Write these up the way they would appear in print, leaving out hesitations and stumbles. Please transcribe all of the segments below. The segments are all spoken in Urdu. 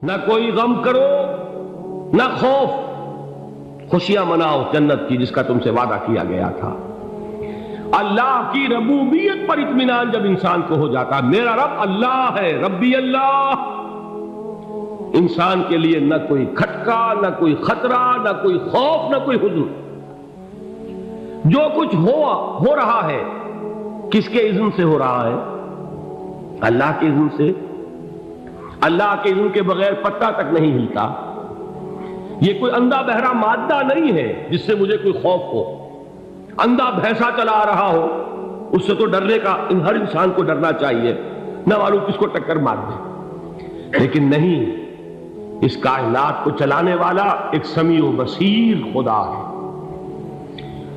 نہ کوئی غم کرو نہ خوف، خوشیاں مناؤ جنت کی جس کا تم سے وعدہ کیا گیا تھا۔ اللہ کی ربوبیت پر اطمینان جب انسان کو ہو جاتا، میرا رب اللہ ہے، ربی اللہ، انسان کے لیے نہ کوئی کھٹکا، نہ کوئی خطرہ، نہ کوئی خوف، نہ کوئی حزن۔ جو کچھ ہو رہا ہے کس کے اذن سے ہو رہا ہے؟ اللہ کے اذن سے۔ اللہ کے اذن کے بغیر پتہ تک نہیں ہلتا۔ یہ کوئی اندھا بہرا مادہ نہیں ہے جس سے مجھے کوئی خوف ہو۔ اندھا بھینسا چلا رہا ہو اس سے تو ڈرنے کا ہر انسان کو ڈرنا چاہیے، نہ معلوم کس کو ٹکر مار دے، لیکن نہیں، اس کائنات کو چلانے والا ایک سمیع و بصیر خدا ہے۔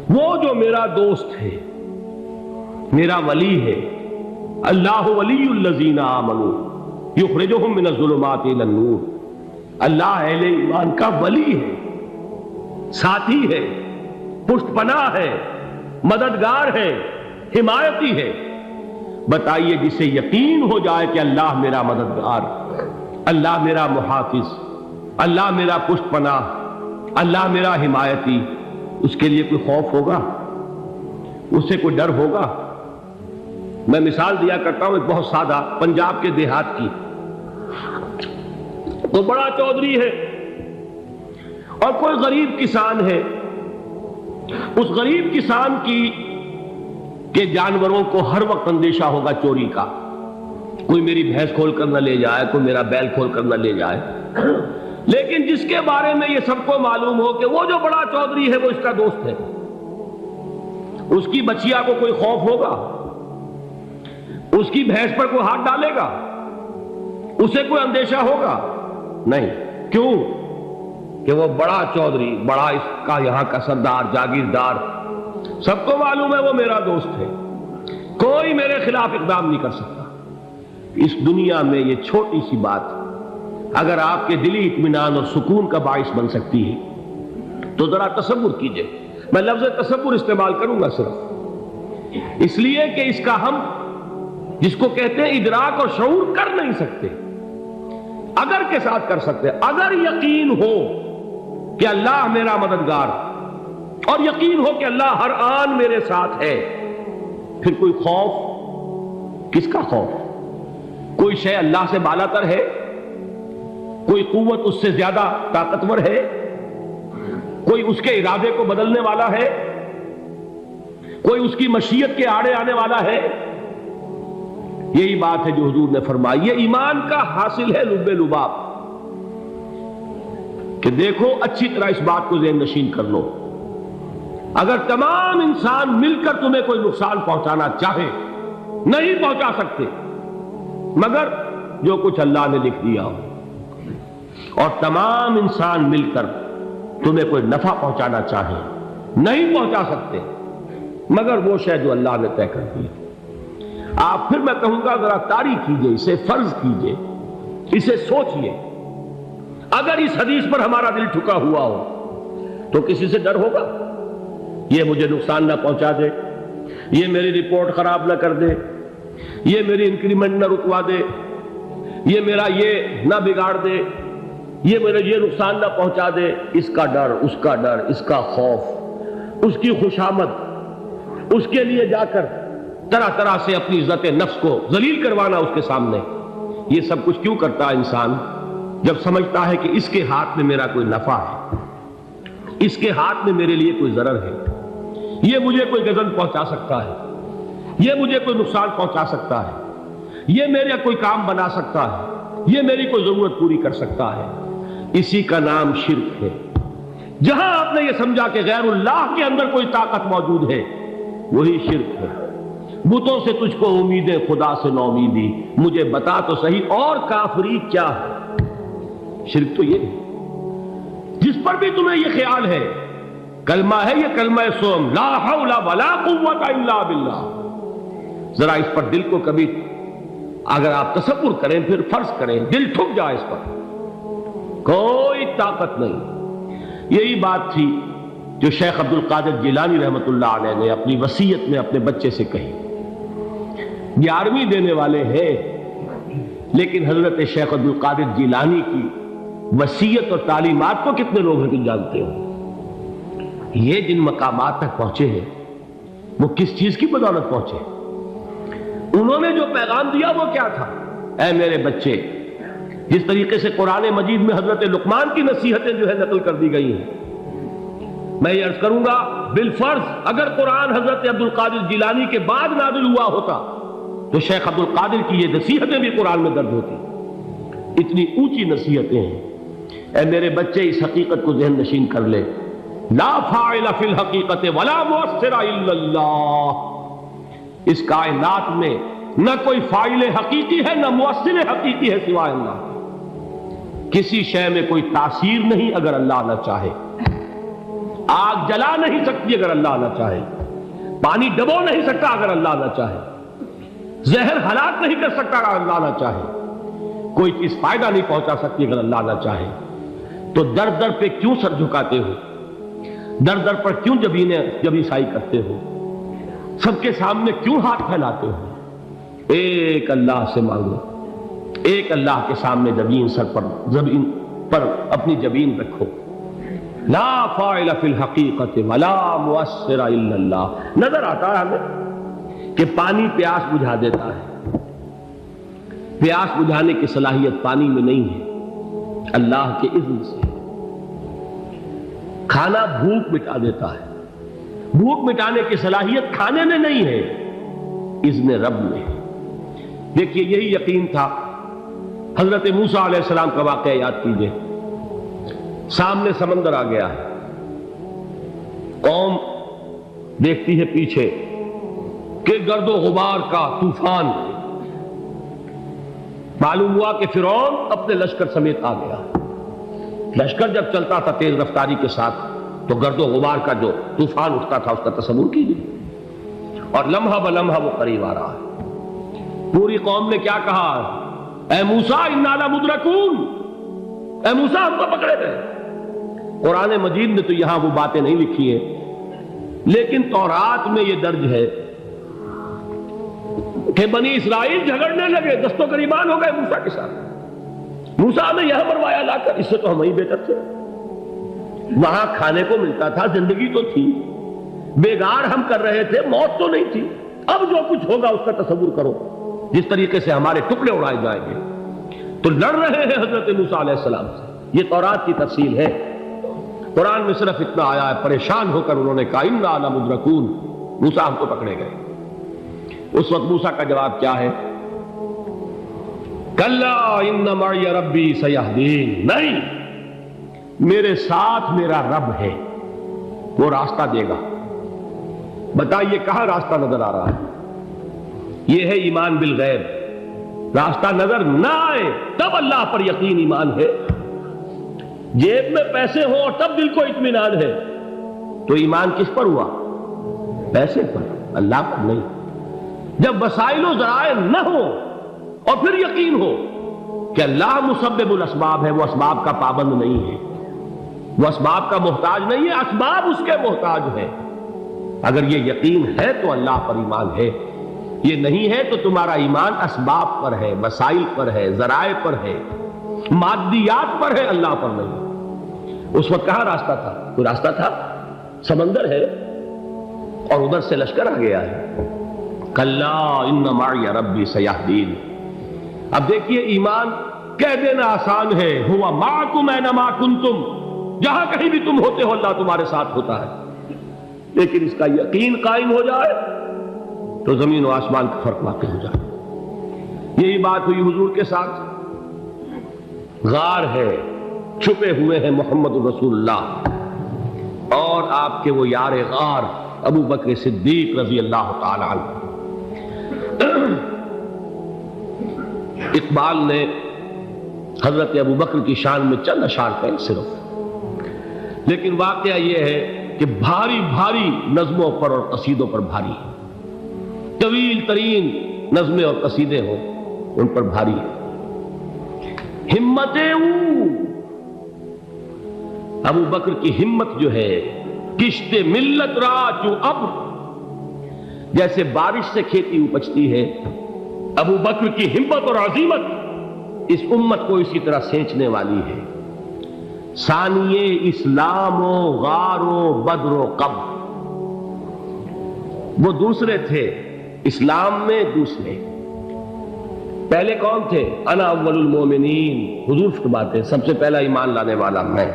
وہ جو میرا دوست ہے، میرا ولی ہے، اللہ ولی الذین آمنوا یخرجہم من الظلمات الی النور، اللہ اہل ایمان کا ولی ہے، ساتھی ہے، پشت پناہ ہے، مددگار ہے، حمایتی ہے۔ بتائیے جسے یقین ہو جائے کہ اللہ میرا مددگار، اللہ میرا محافظ، اللہ میرا پشت پناہ، اللہ میرا حمایتی، اس کے لیے کوئی خوف ہوگا؟ اس سے کوئی ڈر ہوگا؟ میں مثال دیا کرتا ہوں ایک بہت سادہ، پنجاب کے دیہات کی۔ تو بڑا چودھری ہے اور کوئی غریب کسان ہے، اس غریب کسان کے جانوروں کو ہر وقت اندیشہ ہوگا چوری کا، کوئی میری بھینس کھول کر نہ لے جائے، کوئی میرا بیل کھول کر نہ لے جائے۔ لیکن جس کے بارے میں یہ سب کو معلوم ہو کہ وہ جو بڑا چودھری ہے وہ اس کا دوست ہے، اس کی بچیا کو کوئی خوف ہوگا؟ اس کی بھینس پر کوئی ہاتھ ڈالے گا؟ اسے کوئی اندیشہ ہوگا؟ نہیں۔ کیوں؟ کہ وہ بڑا چودھری، بڑا اس کا یہاں کا سردار، جاگیردار، سب کو معلوم ہے وہ میرا دوست ہے، کوئی میرے خلاف اقدام نہیں کر سکتا۔ اس دنیا میں یہ چھوٹی سی بات اگر آپ کے دلی اطمینان اور سکون کا باعث بن سکتی ہے تو ذرا تصور کیجئے۔ میں لفظ تصور استعمال کروں گا صرف اس لیے کہ اس کا ہم جس کو کہتے ہیں ادراک اور شعور کر نہیں سکتے، اگر کے ساتھ کر سکتے۔ اگر یقین ہو کہ اللہ میرا مددگار اور یقین ہو کہ اللہ ہر آن میرے ساتھ ہے، پھر کوئی خوف؟ کس کا خوف؟ کوئی شے اللہ سے بالا تر ہے؟ کوئی قوت اس سے زیادہ طاقتور ہے؟ کوئی اس کے ارادے کو بدلنے والا ہے؟ کوئی اس کی مشیت کے آڑے آنے والا ہے؟ یہی بات ہے جو حضور نے فرمائی، یہ ایمان کا حاصل ہے لب لباب، کہ دیکھو اچھی طرح اس بات کو ذہن نشین کر لو، اگر تمام انسان مل کر تمہیں کوئی نقصان پہنچانا چاہے نہیں پہنچا سکتے، مگر جو کچھ اللہ نے لکھ دیا ہو، اور تمام انسان مل کر تمہیں کوئی نفع پہنچانا چاہے نہیں پہنچا سکتے، مگر وہ شے جو اللہ نے طے کر دی۔ آپ پھر میں کہوں گا ذرا طاری کیجئے، اسے فرض کیجئے، اسے سوچئے، اگر اس حدیث پر ہمارا دل ٹھکا ہوا ہو تو کسی سے ڈر ہوگا؟ یہ مجھے نقصان نہ پہنچا دے، یہ میری رپورٹ خراب نہ کر دے، یہ میری انکریمنٹ نہ رکوا دے، یہ میرا یہ نہ بگاڑ دے، یہ میرے یہ نقصان نہ پہنچا دے، اس کا ڈر، اس کا ڈر، اس کا خوف، اس کی خوشامد، اس کے لیے جا کر طرح طرح سے اپنی عزت نفس کو ذلیل کروانا اس کے سامنے۔ یہ سب کچھ کیوں کرتا ہے انسان؟ جب سمجھتا ہے کہ اس کے ہاتھ میں میرا کوئی نفع ہے، اس کے ہاتھ میں میرے لیے کوئی ضرر ہے، یہ مجھے کوئی غضب پہنچا سکتا ہے، یہ مجھے کوئی نقصان پہنچا سکتا ہے، یہ میرا کوئی کام بنا سکتا ہے، یہ میری کوئی ضرورت پوری کر سکتا ہے، اسی کا نام شرک ہے۔ جہاں آپ نے یہ سمجھا کہ غیر اللہ کے اندر کوئی طاقت موجود ہے، وہی شرک ہے۔ بتوں سے تجھ کو امیدیں، خدا سے نو امیدی، مجھے بتا تو صحیح اور کافری کیا ہے؟ شرک تو یہ ہے۔ جس پر بھی تمہیں یہ خیال ہے، کلمہ ہے یہ کلمہ سوم، لا حول ولا قوت الا باللہ، ذرا اس پر دل کو کبھی اگر آپ تصور کریں، پھر فرض کریں، دل ٹھک جائے اس پر، کوئی طاقت نہیں۔ یہی بات تھی جو شیخ عبد القادر جیلانی رحمۃ اللہ علیہ نے اپنی وصیت میں اپنے بچے سے کہی۔ 11ویں دینے والے ہیں، لیکن حضرت شیخ عبد القادر جیلانی کی وصیت اور تعلیمات کو کتنے لوگ ہیں تم جانتے ہو؟ یہ جن مقامات تک پہنچے ہیں وہ کس چیز کی بدولت پہنچے؟ انہوں نے جو پیغام دیا وہ کیا تھا؟ اے میرے بچے، جس طریقے سے قرآن مجید میں حضرت لقمان کی نصیحتیں جو ہے نقل کر دی گئی ہیں، میں یہ عرض کروں گا بالفرض اگر قرآن حضرت عبد القادر جیلانی کے بعد نازل ہوا ہوتا تو شیخ عبد القادر کی یہ نصیحتیں بھی قرآن میں درج ہوتی۔ اتنی اونچی نصیحتیں ہیں۔ اے میرے بچے، اس حقیقت کو ذہن نشین کر لے، لا فاعل فی الحقیقت ولا مؤثر الا اللہ۔ اس کائنات میں نہ کوئی فاعل حقیقی ہے نہ مؤثر حقیقی ہے سوائے اللہ۔ کسی شے میں کوئی تاثیر نہیں اگر اللہ نہ چاہے۔ آگ جلا نہیں سکتی اگر اللہ نہ چاہے، پانی ڈبو نہیں سکتا اگر اللہ نہ چاہے، زہر ہلاک نہیں کر سکتا اگر اللہ نہ چاہے، کوئی چیز فائدہ نہیں پہنچا سکتی اگر اللہ نہ چاہے۔ تو در در پہ کیوں سر جھکاتے ہو؟ در در پر کیوں جبیں سائی کرتے ہو؟ سب کے سامنے کیوں ہاتھ پھیلاتے ہو؟ ایک اللہ سے مانگو، ایک اللہ کے سامنے زمین پر اپنی جبین رکھو۔ لا فاعل فی الحقیقت ولا مؤثر الا اللہ۔ نظر آتا ہے ہمیں کہ پانی پیاس بجھا دیتا ہے، پیاس بجھانے کی صلاحیت پانی میں نہیں ہے، اللہ کے اذن سے۔ کھانا بھوک مٹا دیتا ہے، بھوک مٹانے کی صلاحیت کھانے میں نہیں ہے، اذن رب میں۔ دیکھیے یہی یقین تھا حضرت موسیٰ علیہ السلام کا واقعہ یاد کیجئے۔ سامنے سمندر آ گیا ہے، قوم دیکھتی ہے پیچھے کہ گرد و غبار کا طوفان۔ معلوم ہوا کہ فرعون اپنے لشکر سمیت آ گیا۔ لشکر جب چلتا تھا تیز رفتاری کے ساتھ تو گرد و غبار کا جو طوفان اٹھتا تھا اس کا تصور کیجیے، اور لمحہ بلمحہ وہ قریب آ رہا ہے۔ پوری قوم نے کیا کہا؟ اے موسیٰ انا لمدرکون، اے موسیٰ ہم کو پکڑے گئے۔ قرآن مجید نے تو یہاں وہ باتیں نہیں لکھی ہیں، لیکن تورات میں یہ درج ہے کہ بنی اسرائیل جھگڑنے لگے، دست و گریبان ہو گئے موسیٰ کے ساتھ۔ موسیٰ نے یہاں مروایا لا کر، اس سے تو ہم ہی بہتر تھے، وہاں کھانے کو ملتا تھا، زندگی تو تھی، بیگار ہم کر رہے تھے، موت تو نہیں تھی۔ اب جو کچھ ہوگا اس کا تصور کرو، جس طریقے سے ہمارے ٹکڑے اڑائے جائیں گے۔ تو لڑ رہے ہیں حضرت موسیٰ علیہ السلام سے۔ یہ تورات کی تفصیل ہے، قرآن میں صرف اتنا آیا ہے، پریشان ہو کر انہوں نے کہا انا لمدرکون، موسیٰ ہم کو پکڑے گئے۔ اس وقت موسیٰ کا جواب کیا ہے؟ کلا ان معی ربی سیہدین، نہیں، میرے ساتھ میرا رب ہے، وہ راستہ دے گا۔ بتائیے کہاں راستہ نظر آ رہا ہے؟ یہ ہے ایمان بالغیب۔ راستہ نظر نہ آئے تب اللہ پر یقین ایمان ہے۔ جیب میں پیسے ہوں اور تب دل کو اطمینان ہے تو ایمان کس پر ہوا؟ پیسے پر، اللہ پر نہیں۔ جب وسائل و ذرائع نہ ہو اور پھر یقین ہو کہ اللہ مسبب الاسباب ہے، وہ اسباب کا پابند نہیں ہے، وہ اسباب کا محتاج نہیں ہے، اسباب اس کے محتاج ہے۔ اگر یہ یقین ہے تو اللہ پر ایمان ہے، یہ نہیں ہے تو تمہارا ایمان اسباب پر ہے، وسائل پر ہے، ذرائع پر ہے، مادیات پر ہے، اللہ پر نہیں۔ اس وقت کہاں راستہ تھا؟ کوئی راستہ تھا؟ سمندر ہے اور ادھر سے لشکر آ گیا ہے۔ کلا ان معی ربی سیہدین۔ اب دیکھیے ایمان کہہ دینا آسان ہے، ہوا معکم اینما کنتم، جہاں کہیں بھی تم ہوتے ہو اللہ تمہارے ساتھ ہوتا ہے، لیکن اس کا یقین قائم ہو جائے تو زمین و آسمان کا فرق واقع ہو جائے۔ یہی بات ہوئی حضور کے ساتھ۔ غار ہے، چھپے ہوئے ہیں محمد رسول اللہ اور آپ کے وہ یار غار ابو بکر صدیق رضی اللہ تعالی عنہ۔ اقبال نے حضرت ابو بکر کی شان میں چند اشعار کہیں صرف، لیکن واقعہ یہ ہے کہ بھاری بھاری نظموں پر اور قصیدوں پر بھاری ہے، طویل ترین نظمیں اور قصیدے ہوں ان پر بھاری ہے۔ ہمتیں ابو بکر کی ہمت جو ہے، کشت ملت را چوں ابر، جیسے بارش سے کھیتی اپجتی ہے، ابو بکر کی ہمت اور عزیمت اس امت کو اسی طرح سینچنے والی ہے۔ ثانیے اسلام و غار و بدر و قبر، وہ دوسرے تھے اسلام میں، دوسرے پہلے کون تھے؟ انا اول المومنین، حضور فرماتے سب سے پہلا ایمان لانے والا میں،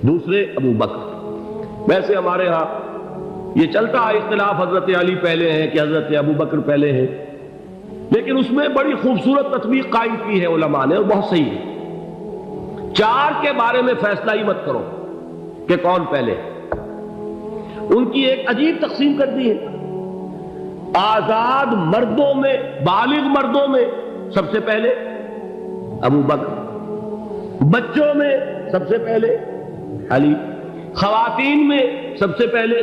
دوسرے ابو بکر۔ ویسے ہمارے ہاں یہ چلتا ہے اختلاف، حضرت علی پہلے ہیں کہ حضرت ابو بکر پہلے ہیں، لیکن اس میں بڑی خوبصورت تطبیق قائم کی ہے علماء نے، اور بہت صحیح ہے۔ چار کے بارے میں فیصلہ ہی مت کرو کہ کون پہلے، ان کی ایک عجیب تقسیم کر دی ہے۔ آزاد مردوں میں، بالغ مردوں میں سب سے پہلے ابو بکر، بچوں میں سب سے پہلے علی، خواتین میں سب سے پہلے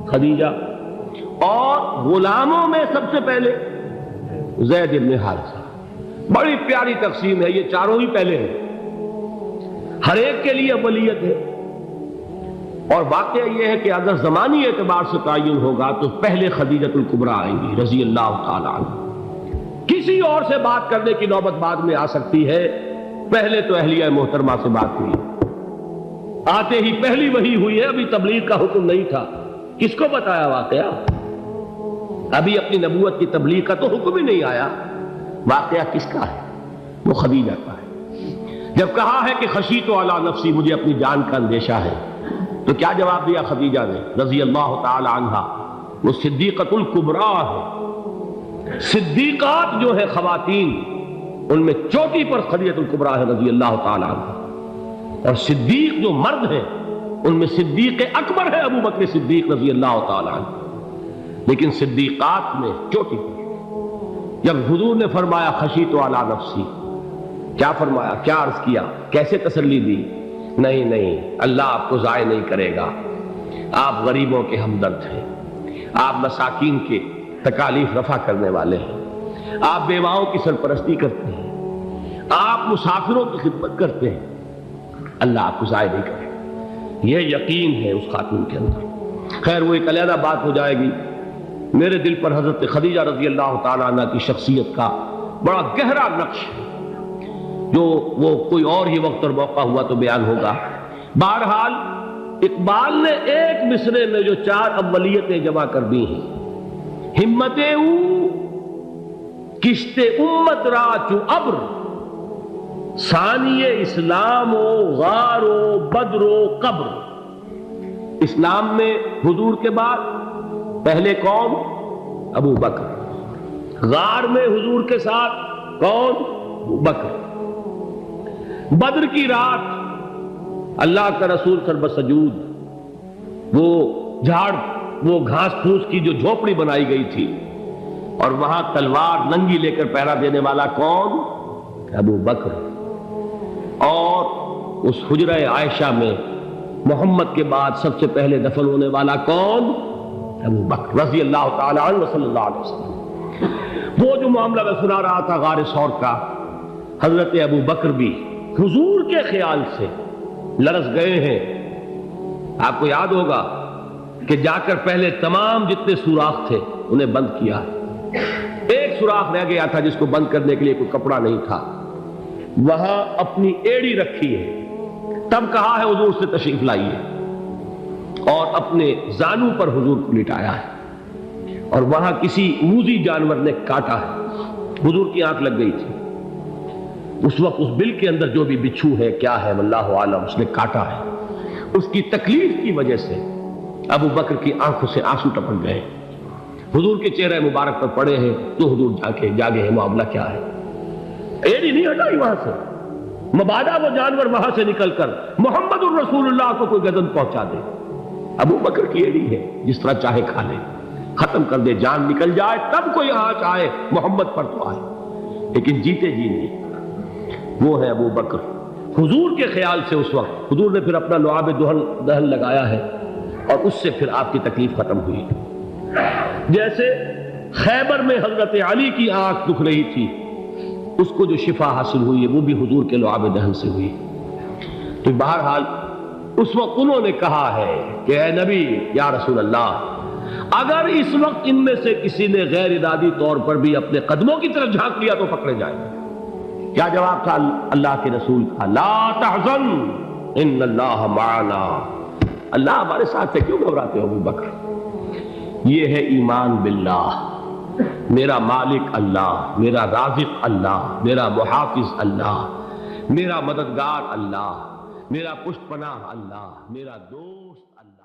خدیجہ، اور غلاموں میں سب سے پہلے زید بن حارثہ۔ بڑی پیاری تقسیم ہے، یہ چاروں ہی پہلے ہیں، ہر ایک کے لیے اولیت ہے۔ اور واقعہ یہ ہے کہ اگر زمانی اعتبار سے تعین ہوگا تو پہلے خدیجۃ الکبریٰ آئیں گی رضی اللہ تعالی عنہ، کسی اور سے بات کرنے کی نوبت بعد میں آ سکتی ہے، پہلے تو اہلیہ محترمہ سے بات ہوئی، آتے ہی پہلی وحی ہوئی ہے، ابھی تبلیغ کا حکم نہیں تھا، کس کو بتایا واقعہ؟ ابھی اپنی نبوت کی تبلیغ کا تو حکم ہی نہیں آیا، واقعہ کس کا ہے؟ وہ خدیجہ کا ہے۔ جب کہا ہے کہ خشیت علی نفسی، مجھے اپنی جان کا اندیشہ ہے، تو کیا جواب دیا خدیجہ نے رضی اللہ تعالی عنہا؟ وہ صدیقۃ الکبریٰ ہے، صدیقات جو ہے خواتین ان میں چوٹی پر خدیجۃ الکبریٰ ہے رضی اللہ تعالی عنہا، اور صدیق جو مرد ہیں ان میں صدیق اکبر ہے ابو بکر صدیق رضی اللہ تعالی عنہ، لیکن صدیقات میں چوٹی پر۔ جب حضور نے فرمایا خشیت علی نفسی، کیا فرمایا، کیا عرض کیا، کیسے تسلی دی؟ نہیں، اللہ آپ کو ضائع نہیں کرے گا، آپ غریبوں کے ہمدرد ہیں، آپ مساکین کے تکالیف رفع کرنے والے ہیں، آپ بیواؤں کی سرپرستی کرتے ہیں، آپ مسافروں کی خدمت کرتے ہیں، اللہ آپ کو ضائع نہیں کرے گا۔ یہ یقین ہے اس خاتون کے اندر۔ خیر وہ ایک علیحدہ بات ہو جائے گی۔ میرے دل پر حضرت خدیجہ رضی اللہ تعالیٰ عنہ کی شخصیت کا بڑا گہرا نقش ہے، جو وہ کوئی اور ہی وقت اور موقع ہوا تو بیان ہوگا۔ بہرحال اقبال نے ایک مصرے میں جو چار اولیتیں جمع کر دی ہیں، ہمتیں او کشت امت را چو ابر، ثانی اسلام و غار و بدر و قبر۔ اسلام میں حضور کے بعد پہلے کون؟ ابو بکر۔ غار میں حضور کے ساتھ کون؟ ابو بکر۔ بدر کی رات اللہ کا رسول سربسجود وہ جھاڑ، وہ گھاس پھوس کی جو جھوپڑی بنائی گئی تھی، اور وہاں تلوار ننگی لے کر پہرا دینے والا کون؟ ابو بکر۔ اور اس حجرہ عائشہ میں محمد کے بعد سب سے پہلے دفن ہونے والا کون؟ ابو بکر رضی اللہ تعالی عنہ وصلی اللہ علیہ وسلم۔ وہ جو معاملہ میں سنا رہا تھا غار ثور کا، حضرت ابو بکر بھی حضور کے خیال سے لرز گئے ہیں۔ آپ کو یاد ہوگا کہ جا کر پہلے تمام جتنے سوراخ تھے انہیں بند کیا ہے، ایک سوراخ رہ گیا تھا جس کو بند کرنے کے لیے کوئی کپڑا نہیں تھا، وہاں اپنی ایڑی رکھی ہے، تب کہا ہے حضور سے تشریف لائیے، اور اپنے زانو پر حضور کو لٹایا ہے، اور وہاں کسی موذی جانور نے کاٹا ہے، حضور کی آنکھ لگ گئی تھی، اس وقت اس بل کے اندر جو بھی بچھو ہے کیا ہے واللہ عالم، اس نے کاٹا ہے، اس کی تکلیف کی وجہ سے ابو بکر کی آنکھوں سے آنسو ٹپک گئے، حضور کے چہرے مبارک پر پڑے ہیں، تو حضور جاگے ہیں، معاملہ کیا ہے؟ ایڑی نہیں ہٹائی وہاں سے، مبادا وہ جانور وہاں سے نکل کر محمد الرسول اللہ کو کوئی گزن پہنچا دے، ابو بکر کی ایڑی ہے، جس طرح چاہے کھا لے، ختم کر دے، جان نکل جائے تب کوئی آنچ آئے، محمد پر تو آئے، لیکن جیتے جی نہیں۔ وہ ہے ابو بکر۔ حضور کے خیال سے اس وقت حضور نے پھر اپنا لعاب دہن لگایا ہے، اور اس سے پھر آپ کی تکلیف ختم ہوئی۔ جیسے خیبر میں حضرت علی کی آنکھ دکھ رہی تھی، اس کو جو شفا حاصل ہوئی ہے وہ بھی حضور کے لعاب دہن سے ہوئی۔ تو بہرحال اس وقت انہوں نے کہا ہے کہ اے نبی یا رسول اللہ، اگر اس وقت ان میں سے کسی نے غیر ارادی طور پر بھی اپنے قدموں کی طرف جھانک لیا تو پکڑے جائیں گے، کیا جواب تھا اللہ کے رسول کا؟ لا تحزن ان اللہ معنا، اللہ ہمارے ساتھ ہے، کیوں گھبراتے ہو ابو بکر؟ یہ ہے ایمان باللہ، میرا مالک اللہ، میرا رازق اللہ، میرا محافظ اللہ، میرا مددگار اللہ، میرا پشت پناہ اللہ، میرا دوست اللہ۔